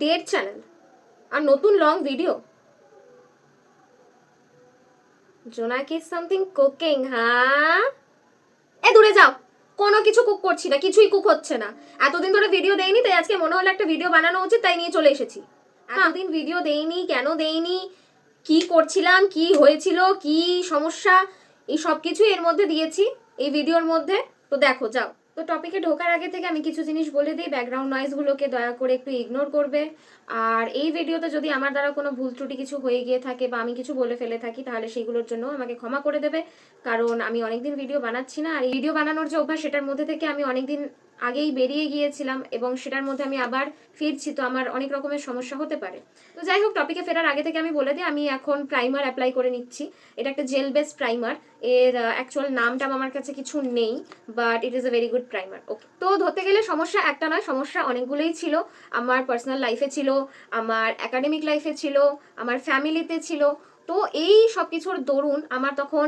Date channel আর নতুন long video. জোনাকি something cooking, হ্যাঁ? এ দূরে যাও, কোনো কিছু কুক করছি না, কিছুই কুক হচ্ছে না। এতদিন ধরে ভিডিও দেইনি, তাই আজকে মনে হলো একটা ভিডিও বানানো উচিত, তাই নিয়ে চলে এসেছি। এতদিন ভিডিও দেইনি, কেন দেইনি, কি করছিলাম, কি হয়েছিল, কি সমস্যা, এই সব কিছুই এর মধ্যে দিয়েছি এই ভিডিওর মধ্যে। তো দেখো, যাও। তো টপিকে ঢোকার আগে থেকে আমি কিছু জিনিস বলে দিই, ব্যাকগ্রাউন্ড নয়েজগুলোকে দয়া করে একটু ইগনোর করবে। আর এই ভিডিওতে যদি আমার দ্বারা কোনো ভুল ত্রুটি কিছু হয়ে গিয়ে থাকে বা আমি কিছু বলে ফেলে থাকি, তাহলে সেইগুলোর জন্য আমাকে ক্ষমা করে দেবে। কারণ আমি অনেকদিন ভিডিও বানাচ্ছি না, আর এই ভিডিও বানানোর যে অভ্যাস, সেটার মধ্যে থেকে আমি অনেকদিন আগেই বেরিয়ে গিয়েছিলাম এবং সেটার মধ্যে আমি আবার ফিরছি, তো আমার অনেক রকমের সমস্যা হতে পারে। তো যাই হোক, টপিকে ফেরার আগে থেকে আমি বলে দিই, আমি এখন প্রাইমার অ্যাপ্লাই করে নিচ্ছি। এটা একটা জেল বেস প্রাইমার। এর অ্যাকচুয়াল নামটা আমার কাছে কিছু নেই, but it is a very good primer. Okay, তো ধরতে গেলে সমস্যা একটা নয়, সমস্যা অনেকগুলোই ছিল। আমার পার্সোনাল লাইফে ছিল, আমার একাডেমিক লাইফে ছিল, আমার ফ্যামিলিতে ছিল। তো এই সব কিছুর দরুন আমার তখন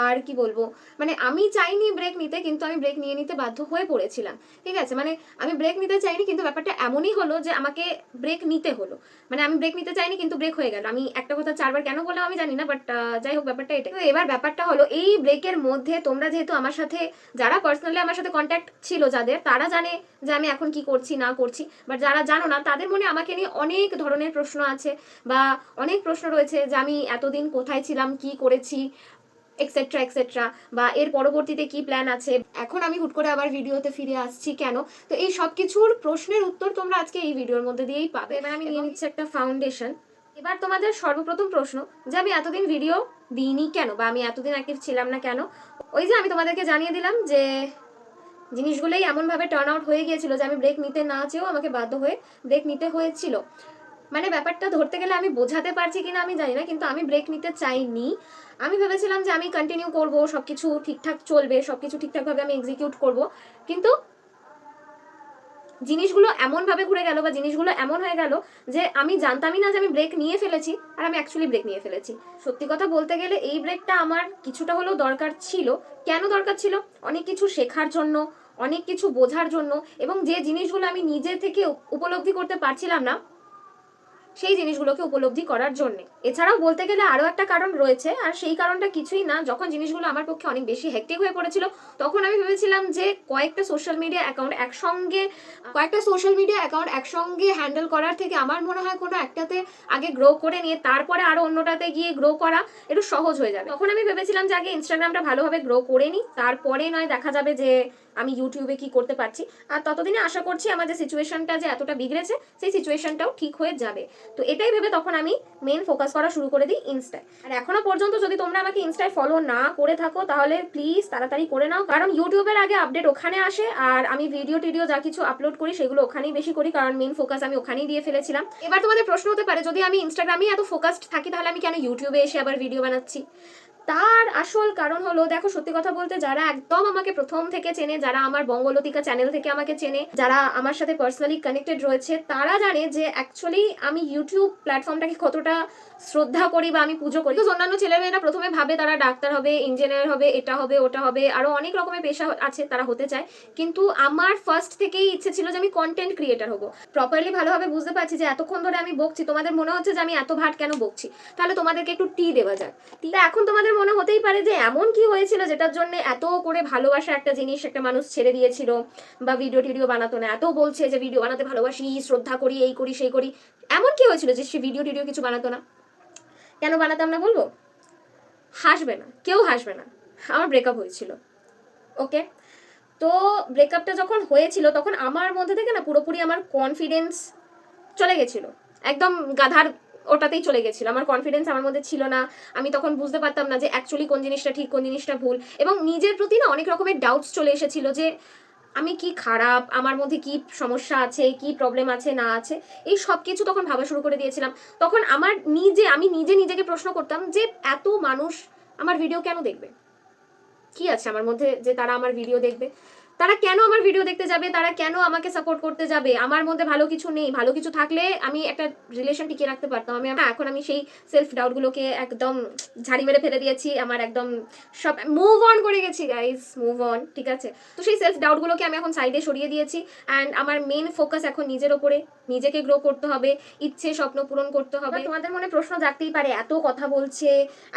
আর কি বলবো, মানে আমি চাইনি ব্রেক নিতে, কিন্তু আমি ব্রেক নিয়ে নিতে বাধ্য হয়ে পড়েছিলাম। ঠিক আছে, মানে আমি ব্রেক নিতে চাইনি, কিন্তু ব্যাপারটা এমনই হলো যে আমাকে ব্রেক নিতে হলো। মানে আমি ব্রেক নিতে চাইনি, কিন্তু ব্রেক হয়ে গেল। আমি একটা কথা চারবার কেন বললাম আমি জানি না, বাট যাই হোক, ব্যাপারটা এটা। তো এবার ব্যাপারটা হলো, এই ব্রেকের মধ্যে তোমরা যেহেতু আমার সাথে, যারা পার্সোনালি আমার সাথে কন্ট্যাক্ট ছিল যাদের, তারা জানে যে আমি এখন কি করছি না করছি। বাট যারা জানো না, তাদের মনে আমাকে নিয়ে অনেক ধরনের প্রশ্ন আছে, বা অনেক প্রশ্ন রয়েছে যে আমি এতদিন কোথায় ছিলাম, কি করেছি, এক্সেট্রা এক্সেট্রা, বা এর পরবর্তীতে কি প্ল্যান আছে, এখন আমি হুট করে আবার ভিডিওতে ফিরে আসছি কেন। তো এই সব কিছুর প্রশ্নের উত্তর তোমরা আজকে এই ভিডিওর মধ্যে দিয়েই পাবে। এবার আমি নিয়ে নিচ্ছি একটা ফাউন্ডেশন। এবার তোমাদের সর্বপ্রথম প্রশ্ন, যে আমি এতদিন ভিডিও দিইনি কেন, বা আমি এতদিন অ্যাক্টিভ ছিলাম না কেন। ওই যে আমি তোমাদেরকে জানিয়ে দিলাম যে জিনিসগুলোই এমনভাবে টার্ন আউট হয়ে গিয়েছিল যে আমি ব্রেক নিতে না চেয়েও আমাকে বাধ্য হয়ে ব্রেক নিতে হয়েছিল। মানে ব্যাপারটা ধরতে গেলে আমি বোঝাতে পারছি কিনা আমি জানি না, কিন্তু আমি ব্রেক নিতে চাইনি। আমি ভেবেছিলাম যে আমি কন্টিনিউ করব, সবকিছু ঠিকঠাক চলবে, সবকিছু ঠিকঠাকভাবে আমি এক্সিকিউট করব। কিন্তু জিনিসগুলো এমনভাবে ঘুরে গেল, বা জিনিসগুলো এমন হয়ে গেল যে আমি জানতামই না যে আমি ব্রেক নিয়ে ফেলেছি, আর আমি অ্যাকচুয়ালি ব্রেক নিয়ে ফেলেছি। সত্যি কথা বলতে গেলে এই ব্রেকটা আমার কিছুটা হলেও দরকার ছিল। কেন দরকার ছিল? অনেক কিছু শেখার জন্য, অনেক কিছু বোঝার জন্য, এবং যে জিনিসগুলো আমি নিজে থেকে উপলব্ধি করতে পারছিলাম না, সেই জিনিসগুলোকে উপলব্ধি করার জন্য। এছাড়াও বলতে গেলে আরো একটা কারণ রয়েছে, আর সেই কারণটা কিছুই না, যখন জিনিসগুলো আমার পক্ষে অনেক বেশি হেক্টিক হয়ে পড়েছিল, তখন আমি ভেবেছিলাম যে কয়েকটা সোশ্যাল মিডিয়া অ্যাকাউন্ট একসঙ্গে হ্যান্ডেল করার থেকে আমার মনে হয় কোনো একটাতে আগে গ্রো করে নিয়ে তারপরে আরো অন্যটাতে গিয়ে গ্রো করা একটু সহজ হয়ে যাবে। তখন আমি ভেবেছিলাম যে আগে ইনস্টাগ্রামটা ভালোভাবে গ্রো করে নিই, তারপরে নয় দেখা যাবে যে আমি ইউটিউবে কি করতে পারছি। আর ততদিনে আশা করছি আমার যে সিচুয়েশনটা যে এতটা বিগড়েছে, সেই সিচুয়েশনটাও ঠিক হয়ে যাবে। তো এটাই ভেবে তখন আমি মেন ফোকাস করা শুরু করে দিই ইনস্টায়। আর এখনো পর্যন্ত যদি তোমরা আমাকে ইনস্টায় ফলো না করে থাকো, তাহলে প্লিজ তাড়াতাড়ি করে নাও, কারণ ইউটিউবের আগে আপডেট ওখানে আসে, আর আমি ভিডিও টিডিও যা কিছু আপলোড করি সেগুলো ওখানেই বেশি করি, কারণ মেন ফোকাস আমি ওখানেই দিয়ে ফেলেছিলাম। এবার তোমাদের প্রশ্ন হতে পারে, যদি আমি ইনস্টাগ্রামেই এত ফোকাসড থাকি, তাহলে আমি কেন ইউটিউবে এসে আবার ভিডিও বানাচ্ছি? তার আসল কারণ হলো, দেখো সত্যি কথা বলতে, যারা একদম আমাকে প্রথম থেকে চেনে, যারা আমার বঙ্গলতিকা চ্যানেল থেকে আমাকে চেনে, যারা আমার সাথে পার্সোনালি কানেক্টেড রয়েছে, তারা জানে যে অ্যাকচুয়ালি আমি ইউটিউব প্ল্যাটফর্মটাকে কতটা শ্রদ্ধা করি বা আমি পুজো করি। অন্যান্য ছেলেমেয়েরা প্রথমে ভাবে তারা ডাক্তার হবে, ইঞ্জিনিয়ার হবে, এটা হবে ওটা হবে, আরো অনেক রকমের পেশা আছে তারা হতে চায়, কিন্তু আমার ফার্স্ট থেকেই ইচ্ছে ছিল যে আমি কন্টেন্ট ক্রিয়েটার হবো। প্রপারলি ভালোভাবে বুঝতে পারছি যে এতক্ষণ ধরে আমি বকছি, তোমাদের মনে হচ্ছে যে আমি এত ভাট কেন বকছি, তাহলে তোমাদেরকে একটু টি দেওয়া যায়। টিটা এখন তোমাদের মনে হতেই পারে যে এমন কি হয়েছিল যেটার জন্য এত করে ভালোবাসা একটা জিনিস একটা মানুষ ছেড়ে দিয়েছিল, বা ভিডিও টিডিও বানাতো না, এত বলছে যে ভিডিও বানাতে ভালোবাসি, শ্রদ্ধা করি, এই করি সেই করি, এমন কি হয়েছিল যে সে ভিডিও টিডিও কিছু বানাতো না? কেন বানাতাম না বলবো? হাসবে না, কেউ হাসবে না, আমার ব্রেকআপ হয়েছিল। ওকে, তো ব্রেকআপটা যখন হয়েছিল, তখন আমার মধ্যে থেকে না পুরোপুরি আমার কনফিডেন্স চলে গেছিল, একদম গাধার ওটাতেই চলে গেছিল। আমার কনফিডেন্স আমার মধ্যে ছিল না। আমি তখন বুঝতে পারতাম না যে অ্যাকচুয়ালি কোন জিনিসটা ঠিক, কোন জিনিসটা ভুল, এবং নিজের প্রতি না অনেক রকমের ডাউটস চলে এসেছিল যে আমি কি খারাপ, আমার মধ্যে কি সমস্যা আছে, কি প্রবলেম আছে না আছে, এই সব কিছু তখন ভাবা শুরু করে দিয়েছিলাম। তখন আমি নিজে নিজেকে প্রশ্ন করতাম যে এত মানুষ আমার ভিডিও কেন দেখবে, কি আছে আমার মধ্যে যে তারা আমার ভিডিও দেখবে। তারা কেন আমার ভিডিও দেখতে যাবে, তারা কেন আমাকে সাপোর্ট করতে যাবে? আমার মধ্যে ভালো কিছু নেই? ভালো কিছু থাকলে আমি একটা রিলেশন টিকিয়ে রাখতে পারতাম। এখন আমি সেই সেলফ ডাউটগুলোকে একদম ঝাড়ি মেরে ফেলে দিয়েছি, আমার একদম সব মুভ অন করে গেছি গাইস, মুভ অন, ঠিক আছে? তো সেই সেলফ ডাউটগুলোকে আমি এখন সাইডে সরিয়ে দিয়েছি অ্যান্ড আমার মেন ফোকাস এখন নিজের ওপরে, নিজেকে গ্রো করতে হবে, ইচ্ছে স্বপ্ন পূরণ করতে হবে। তোমাদের মনে প্রশ্ন জাগতেই পারে, এত কথা বলছে,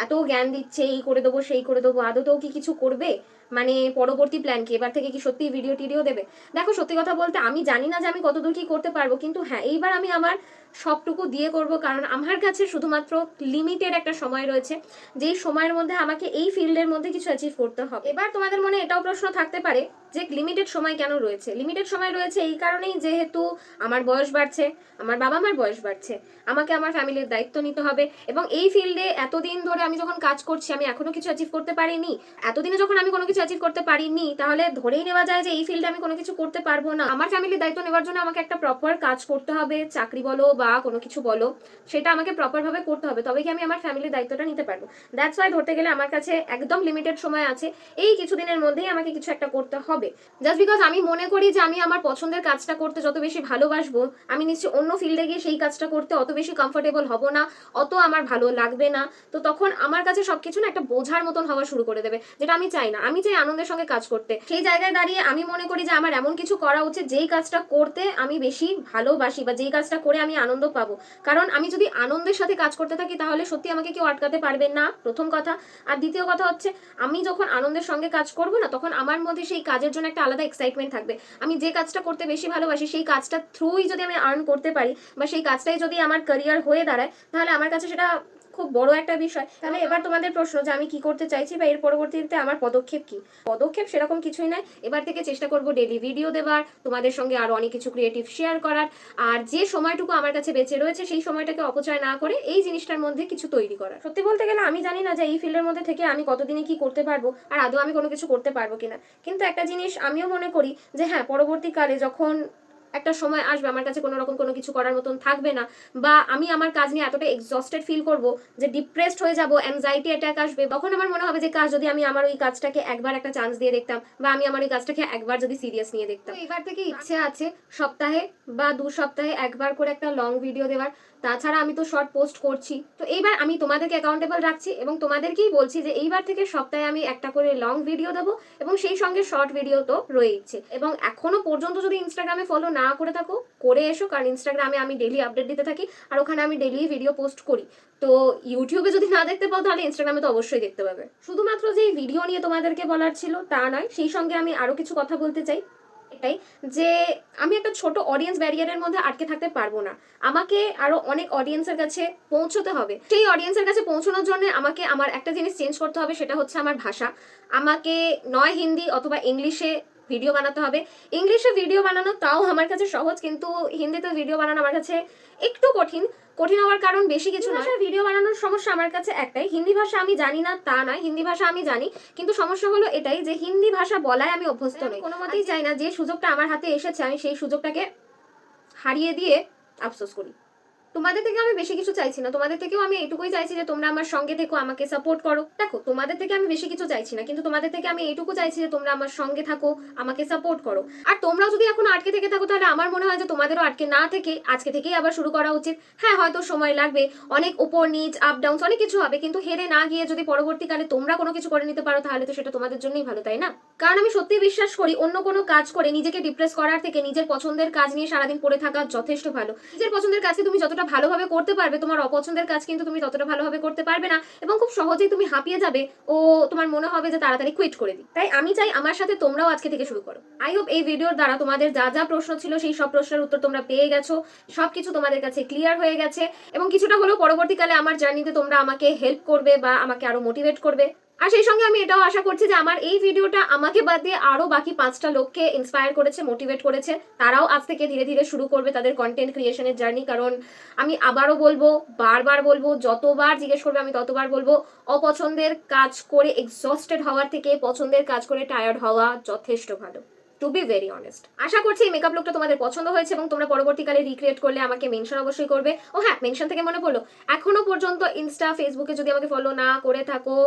এত জ্ঞান দিচ্ছে, এই করে দেবো সেই করে দেবো, আদতেও কি কিছু করবে? মানে পরবর্তী প্ল্যান কি, এবার থেকে কি সত্যি ভিডিও টিডিও দেবে? দেখো সত্যি কথা বলতে আমি জানি না যে আমি কতদূর কি করতে পারবো, কিন্তু হ্যাঁ এইবার আমি আমার সবটুকু দিয়ে করব, কারণ আমার কাছে শুধুমাত্র লিমিটেড একটা সময় রয়েছে, যেই সময়ের মধ্যে আমাকে এই ফিল্ডের মধ্যে কিছু অ্যাচিভ করতে হবে। এবার তোমাদের মনে এটাও প্রশ্ন থাকতে পারে যে লিমিটেড সময় কেন রয়েছে? লিমিটেড সময় রয়েছে এই কারণেই, যেহেতু আমার বয়স বাড়ছে, আমার বাবা মার বয়স বাড়ছে, আমাকে আমার ফ্যামিলির দায়িত্ব নিতে হবে, এবং এই ফিল্ডে এতদিন ধরে আমি যখন কাজ করছি আমি এখনো কিছু অ্যাচিভ করতে পারিনি। এতদিনে যখন আমি কোনো কিছু অ্যাচিভ করতে পারিনি, তাহলে ধরেই নেওয়া যায় যে এই ফিল্ডে আমি কোনো কিছু করতে পারবো না। আমার ফ্যামিলির দায়িত্ব নেওয়ার জন্য আমাকে একটা প্রপার কাজ করতে হবে, চাকরি বলো বা কোনো কিছু বলো, সেটা আমাকে প্রপার ভাবে করতে হবে, তবে কি আমি আমার ফ্যামিলির দায়িত্বটা নিতে পারবো। দ্যাটস ওয়াই ধরতে গেলে আমার কাছে একদম লিমিটেড সময় আছে, এই কিছুদিনের মধ্যেই আমাকে কিছু একটা করতে হবে। জাস্ট বিকজ আমি মনে করি যে আমি আমার পছন্দের কাজটা করতে যত বেশি ভালোবাসবো, আমি নিশ্চয়ই অন্য ফিল্ডে গিয়ে সেই কাজটা করতে অত বেশি কমফোর্টেবল হব না, অত আমার ভালো লাগবে না। তো তখন আমার কাছে সবকিছু না একটা বোঝার মতন হওয়া শুরু করে দেবে, যেটা আমি চাই না। আমি চাই আনন্দের সঙ্গে কাজ করতে। সেই জায়গায় দাঁড়িয়ে আমি মনে করি যে আমার এমন কিছু করা উচিত যেই কাজটা করতে আমি বেশি ভালোবাসি, বা যেই কাজটা করে আমি আনন্দ পাবো। কারণ আমি যদি আনন্দের সাথে কাজ করতে থাকি তাহলে সত্যি আমাকে কেউ আটকাতে পারবে না, প্রথম কথা। আর দ্বিতীয় কথা হচ্ছে, আমি যখন আনন্দের সঙ্গে কাজ করবো না, তখন আমার মধ্যে সেই কাজের জন্য একটা আলাদা এক্সাইটমেন্ট থাকবে। আমি যে কাজটা করতে বেশি ভালোবাসি সেই কাজটা থ্রুই যদি আমি আর্ন করতে পারি, বা সেই কাজটাই যদি আমার ক্যারিয়ার হয়ে দাঁড়ায়, তাহলে আমার কাছে সেটা খুব বড় একটা বিষয়। তাহলে এবার তোমাদের প্রশ্ন যে আমি কি করতে চাইছি বা এর পরবর্তীতে আমার পদক্ষেপ কি? পদক্ষেপ সেরকম কিছুই নয়, এবার থেকে চেষ্টা করব ডেইলি ভিডিও দেওয়ার, তোমাদের সঙ্গে আরো অনেক কিছু ক্রিয়েটিভ শেয়ার করার, আর যে সময়টুকু আমার কাছে বেঁচে রয়েছে সেই সময়টাকে অপচয় না করে এই জিনিসটার মধ্যে কিছু তৈরি করা। সত্যি বলতে গেলে আমি জানি না যে এই ফিল্ডের মধ্যে থেকে আমি কতদিনে কি করতে পারবো, আর আদৌ আমি কোনো কিছু করতে পারবো কিনা, কিন্তু একটা জিনিস আমিও মনে করি যে হ্যাঁ, পরবর্তীকালে যখন একটা সময় আসবে আমার কাছে কোনো রকম কোনো কিছু করার মতন থাকবে না, বা আমি আমার কাজ নিয়ে এতটা এক্সস্টেড ফিল করব যে ডিপ্রেসড হয়ে যাব, অ্যাংজাইটি অ্যাটাক আসবে, তখন আমার মনে হবে যে কাজ যদি আমি আমার ওই কাজটাকে একবার একটা চান্স দিয়ে দেখতাম, বা আমি আমার ওই কাজটাকে একবার যদি সিরিয়াস নিয়ে দেখতাম। এবার থেকে ইচ্ছে আছে সপ্তাহে বা 2 সপ্তাহে একবার করে একটা লং ভিডিও দেওয়ার। তাছাড়া আমি তো শর্ট পোস্ট করছি, তো এইবার আমি তোমাদেরকে অ্যাকাউন্টেবল রাখছি এবং তোমাদেরকেই বলছি যে এইবার থেকে সপ্তাহে আমি একটা করে লং ভিডিও দেবো, এবং সেই সঙ্গে শর্ট ভিডিও তো রয়েছে। এবং এখনো পর্যন্ত যদি ইনস্টাগ্রামে ফলো না করে থাকো, করে এসো, কারণ ইনস্টাগ্রামে আমি ডেইলি আপডেট দিতে থাকি আর ওখানে আমি ডেইলি ভিডিও পোস্ট করি। তো ইউটিউবে যদি না দেখতে পাও তাহলে ইনস্টাগ্রামে তো অবশ্যই দেখতে পাবে। শুধুমাত্র যে ভিডিও নিয়ে তোমাদেরকে বলার ছিল তা নয়, সেই সঙ্গে আমি আরো কিছু কথা বলতে চাই, এটাই যে আমি একটা ছোট অডিয়েন্স ব্যারিয়ারের মধ্যে আটকে থাকতে পারবো না। আমাকে আরো অনেক অডিয়েন্সের কাছে পৌঁছতে হবে। সেই অডিয়েন্সের কাছে পৌঁছানোর জন্য আমাকে আমার একটা জিনিস চেঞ্জ করতে হবে, সেটা হচ্ছে আমার ভাষা। আমাকে নয় হিন্দি অথবা ইংলিশে ভিডিও বানাতে হবে। ইংলিশে ভিডিও বানানো তাও আমার কাছে সহজ, কিন্তু হিন্দিতে ভিডিও বানানো আমার কাছে একটু কঠিন। কঠিন হওয়ার কারণ বেশি কিছু নয়, ভিডিও বানানোর সমস্যা আমার কাছে একটাই, হিন্দি ভাষা আমি জানি না তা নয়, হিন্দি ভাষা আমি জানি, কিন্তু সমস্যা হলো এটাই যে হিন্দি ভাষা বলায় আমি অভ্যস্ত নই। কোনো মতেই চাই না যে সুযোগটা আমার হাতে এসেছে আমি সেই সুযোগটাকে হারিয়ে দিয়ে আফসোস করি। তোমাদের থেকে আমি বেশি কিছু চাইছি না, তোমাদের থেকেও আমি এইটুকুই চাইছি যে তোমরা আমার সঙ্গে থেকো, আমাকে সাপোর্ট করো। দেখো, তোমাদের থেকে আমি বেশি কিছু চাইছি না, কিন্তু তোমাদের থেকে আমি এইটুকু চাইছি যে তোমরা আমার সঙ্গে থাকো, আমাকে সাপোর্ট করো। আর তোমরাও যদি এখন আটকে থেকে থাকো, তাহলে আমার মনে হয় যে তোমাদেরও আটকে না থেকে আজকে থেকেই আবার শুরু করা উচিত। হ্যাঁ, হয়তো সময় লাগবে, অনেক উপর নিচ আপ ডাউন অনেক কিছু হবে, কিন্তু হেরে না গিয়ে যদি পরবর্তীকালে তোমরা কোনো কিছু করে নিতে পারো তাহলে তো সেটা তোমাদের জন্যই ভালো, তাই না? কারণ আমি সত্যি বিশ্বাস করি অন্য কোনো কাজ করে নিজেকে ডিপ্রেস করার থেকে নিজের পছন্দের কাজ নিয়ে সারাদিন পড়ে থাকা যথেষ্ট ভালো। নিজের পছন্দের কাজকে তুমি যতটা ভালোভাবে করতে পারবে, তোমার অপছন্দের কাজ কিন্তু তুমি ততটা ভালোভাবে করতে পারবে না, এবং খুব সহজেই তুমি হাঁপিয়ে যাবে ও তোমার মনে হবে যে তাড়াতাড়ি কুইট করে দিই। তাই আমি চাই আমার সাথে তোমরাও আজকে থেকে শুরু করো। আই হোপ এই ভিডিওর দ্বারা তোমাদের যা যা প্রশ্ন ছিল সেই সব প্রশ্নের উত্তর তোমরা পেয়ে গেছো, সবকিছু তোমাদের কাছে ক্লিয়ার হয়ে গেছে, এবং কিছুটা হলেও পরবর্তীকালে আমার জার্নিতে তোমরা আমাকে হেল্প করবে বা আমাকে আরো মোটিভেট করবে। আর সেই সঙ্গে আমি এটাও আশা করছি যে আমার এই ভিডিওটা আমাকে বাদ দিয়ে আরো বাকি 5টা লোককে ইন্সপায়ার করেছে, মোটিভেট করেছে, তারাও আজ থেকে ধীরে ধীরে শুরু করবে তাদের কন্টেন্ট ক্রিয়েশনের জার্নি। কারণ আমি আবারও বলবো, বারবার বলবো, যতবার জিজ্ঞেস করবে আমি ততবার বলবো, অপছন্দের কাজ করে এক্সস্টেড হওয়ার থেকে পছন্দের কাজ করে টায়ার্ড হওয়া যথেষ্ট ভালো, টু বি ভেরি অনেস্ট। আশা করছি এই মেকআপ লুকটা তোমাদের পছন্দ হয়েছে এবং তোমরা পরবর্তীকালে রিক্রিয়েট করলে আমাকে মেনশন অবশ্যই করবে। ও হ্যাঁ, মেনশন থেকে মনে পড়লো, এখনো পর্যন্ত ইনস্টা ফেসবুকে যদি আমাকে ফলো না করে থাকো,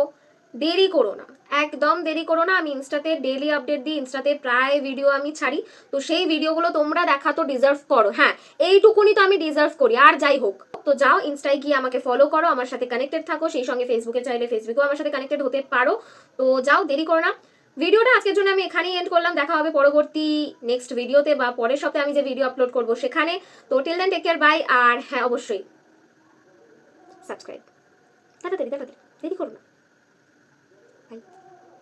দেরি করো না, একদম দেরি করো না। আমি ইনস্টাতে ডেইলি আপডেট দিই, ইনস্টাতে প্রায় ভিডিও আমি ছাড়ি, তো সেই ভিডিওগুলো তোমরা দেখা তো ডিজার্ভ করো। হ্যাঁ, এইটুকুনি তো আমি ডিজার্ভ করি, আর যাই হোক। তো যাও ইনস্টায় গিয়ে আমাকে ফলো করো, আমার সাথে কানেক্টেড থাকো, সেই সঙ্গে ফেসবুকে চাইলে ফেসবুকেও আমার সাথে কানেক্টেড হতে পারো। তো যাও, দেরি করো না। ভিডিওটা আজকের জন্য আমি এখানেই এন্ড করলাম। দেখা হবে পরবর্তী নেক্সট ভিডিওতে বা পরের সপ্তাহে আমি যে ভিডিও আপলোড করবো সেখানে। তো till then take care, bye. আর হ্যাঁ, অবশ্যই সাবস্ক্রাইব। তাড়াতাড়ি তাড়াতাড়ি, দেরি করো না।